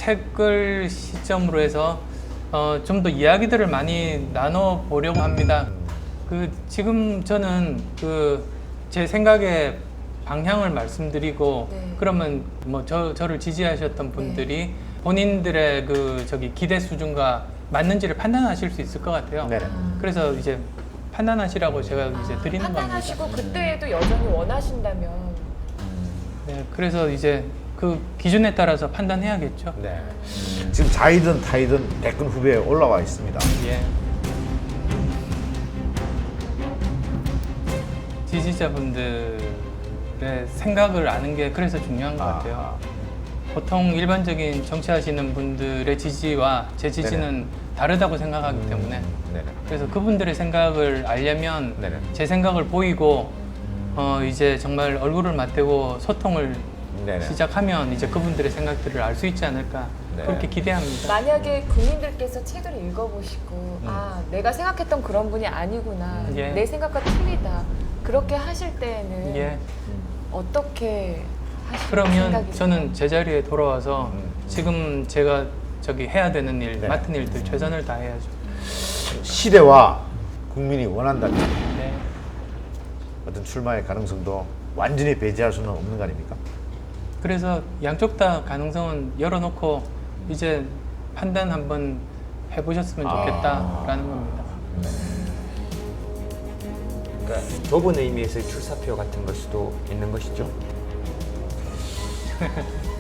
책을 시점으로 해서 좀 더 이야기들을 많이 나눠 보려고 합니다. 지금 저는 제 생각의 방향을 말씀드리고 네. 그러면 뭐 저를 지지하셨던 분들이 본인들의 기대 수준과 맞는지를 판단하실 수 있을 것 같아요. 네네. 그래서 이제 판단하시라고 제가 이제 드리는 겁니다. 판단하시고 그때에도 여전히 원하신다면 네, 그래서 이제 그 기준에 따라서 판단해야겠죠. 네. 지금 자이든 타이든 대권 후보에 올라와 있습니다. 예. 지지자분들의 생각을 아는 게 그래서 중요한 것 같아요. 보통 일반적인 정치하시는 분들의 지지와 제 지지는 다르다고 생각하기 때문에 네네. 그래서 그분들의 생각을 알려면 네네. 제 생각을 보이고 이제 정말 얼굴을 맞대고 소통을 네네. 시작하면 이제 그분들의 생각들을 알 수 있지 않을까 네. 그렇게 기대합니다. 만약에 국민들께서 책을 읽어보시고 내가 생각했던 그런 분이 아니구나 예. 내 생각과 틀리다 그렇게 하실 때에는 예. 어떻게 하실 그러면 생각이세요? 저는 제자리에 돌아와서 지금 제가 해야 되는 일, 네. 맡은 일들 최선을 다해야죠. 시대와 국민이 원한다면 네. 어떤 출마의 가능성도 완전히 배제할 수는 없는 거 아닙니까? 그래서 양쪽 다 가능성은 열어놓고 이제 판단 한번 해보셨으면 좋겠다라는 겁니다. 그러니까 좁은 의미에서의 출사표 같은 걸 수도 있는 것이죠.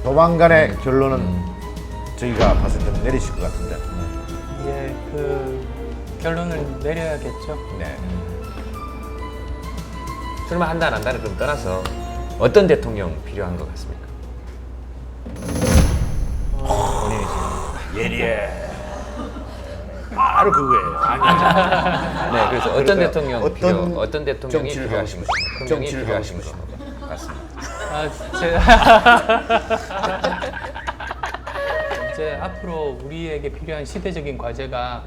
조만간의 결론은 저희가 봤을 때는 내리실 것 같은데. 예, 결론을 내려야겠죠. 네. 출마한다 안 한다를 좀 떠나서 어떤 대통령 필요한 것 같습니까? 본인이 지금 예리해. 바로 그거예요. 네, 그래서 어떤 그러니까 대통령 어떤 대통령이 정치를 필요하신 하고 것입니까? 대통령이 정치를 필요하신 하고 것 같습니다. 이제 앞으로 우리에게 필요한 시대적인 과제가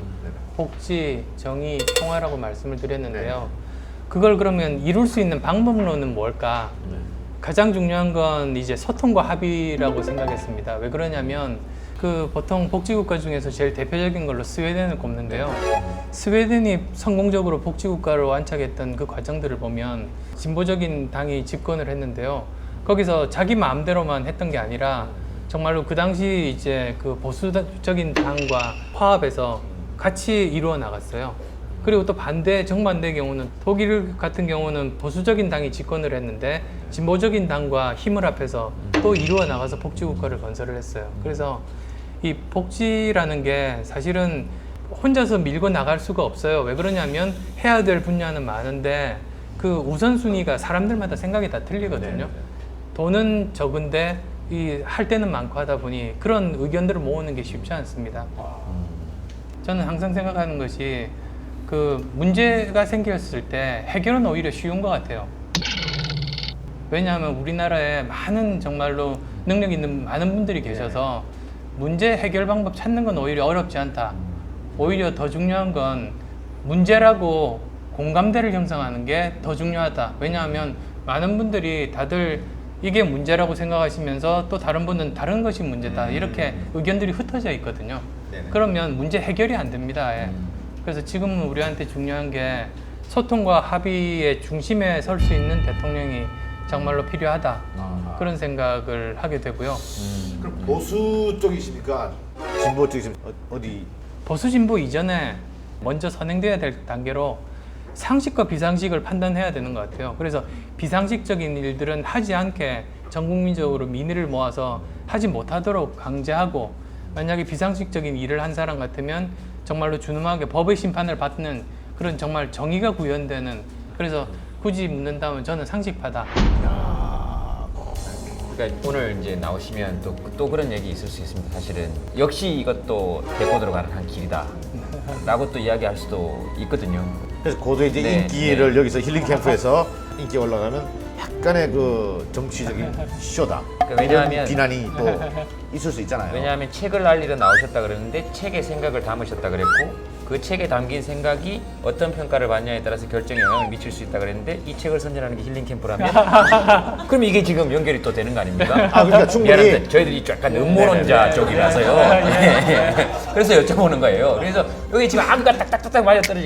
복지, 정의, 평화라고 말씀을 드렸는데요. 그걸 그러면 이룰 수 있는 방법론은 뭘까? 가장 중요한 건 이제 소통과 합의라고 생각했습니다. 왜 그러냐면 보통 복지국가 중에서 제일 대표적인 걸로 스웨덴을 꼽는데요. 스웨덴이 성공적으로 복지국가를 완착했던 그 과정들을 보면 진보적인 당이 집권을 했는데요. 거기서 자기 마음대로만 했던 게 아니라 정말로 그 당시 이제 보수적인 당과 화합해서 같이 이루어 나갔어요. 그리고 또 정반대의 경우는 독일 같은 경우는 보수적인 당이 집권을 했는데 진보적인 당과 힘을 합해서 또 이루어 나가서 복지국가를 건설을 했어요. 그래서 이 복지라는 게 사실은 혼자서 밀고 나갈 수가 없어요. 왜 그러냐면 해야 될 분야는 많은데 그 우선순위가 사람들마다 생각이 다 틀리거든요. 돈은 적은데 할 때는 많고 하다 보니 그런 의견들을 모으는 게 쉽지 않습니다. 저는 항상 생각하는 것이 문제가 생겼을 때 해결은 오히려 쉬운 것 같아요. 왜냐하면 우리나라에 많은 정말로 능력 있는 많은 분들이 계셔서 문제 해결 방법 찾는 건 오히려 어렵지 않다. 오히려 더 중요한 건 문제라고 공감대를 형성하는 게 더 중요하다. 왜냐하면 많은 분들이 다들 이게 문제라고 생각하시면서 또 다른 분은 다른 것이 문제다. 이렇게 의견들이 흩어져 있거든요. 그러면 문제 해결이 안 됩니다. 그래서 지금은 우리한테 중요한 게 소통과 합의의 중심에 설 수 있는 대통령이 정말로 필요하다. 그런 생각을 하게 되고요. 그럼 보수 쪽이십니까? 진보 쪽이십니까? 어디? 보수 진보 이전에 먼저 선행돼야 될 단계로 상식과 비상식을 판단해야 되는 것 같아요. 그래서 비상식적인 일들은 하지 않게 전 국민적으로 민의를 모아서 하지 못하도록 강제하고, 만약에 비상식적인 일을 한 사람 같으면 정말로 준엄하게 법의 심판을 받는 그런 정말 정의가 구현되는, 그래서 굳이 묻는다면 저는 상식파다. 그러니까 오늘 이제 나오시면 또 그런 얘기 있을 수 있습니다. 사실은 역시 이것도 데리고 들어가는 한 길이다 라고 또 이야기할 수도 있거든요. 그래서 고도의 이제 인기를 여기서 힐링 캠프에서 인기 올라가면 약간의 그 정치적인 쇼다. 그러니까 왜냐하면 이런 비난이 또 있을 수 있잖아요. 왜냐하면 책을 알리러 나오셨다 그랬는데 책에 생각을 담으셨다 그랬고 그 책에 담긴 생각이 어떤 평가를 받냐에 따라서 결정에 영향을 미칠 수 있다 그랬는데 이 책을 선전하는 게 힐링 캠프라면 그럼 이게 지금 연결이 또 되는 거 아닙니까? 아, 그러니까 충분히 미안합니다. 저희들이 약간 음모론자 쪽이라서요. 예. 그래서 여쭤보는 거예요. 그래서 여기 지금 아무가 딱딱딱딱 맞아 떨어지.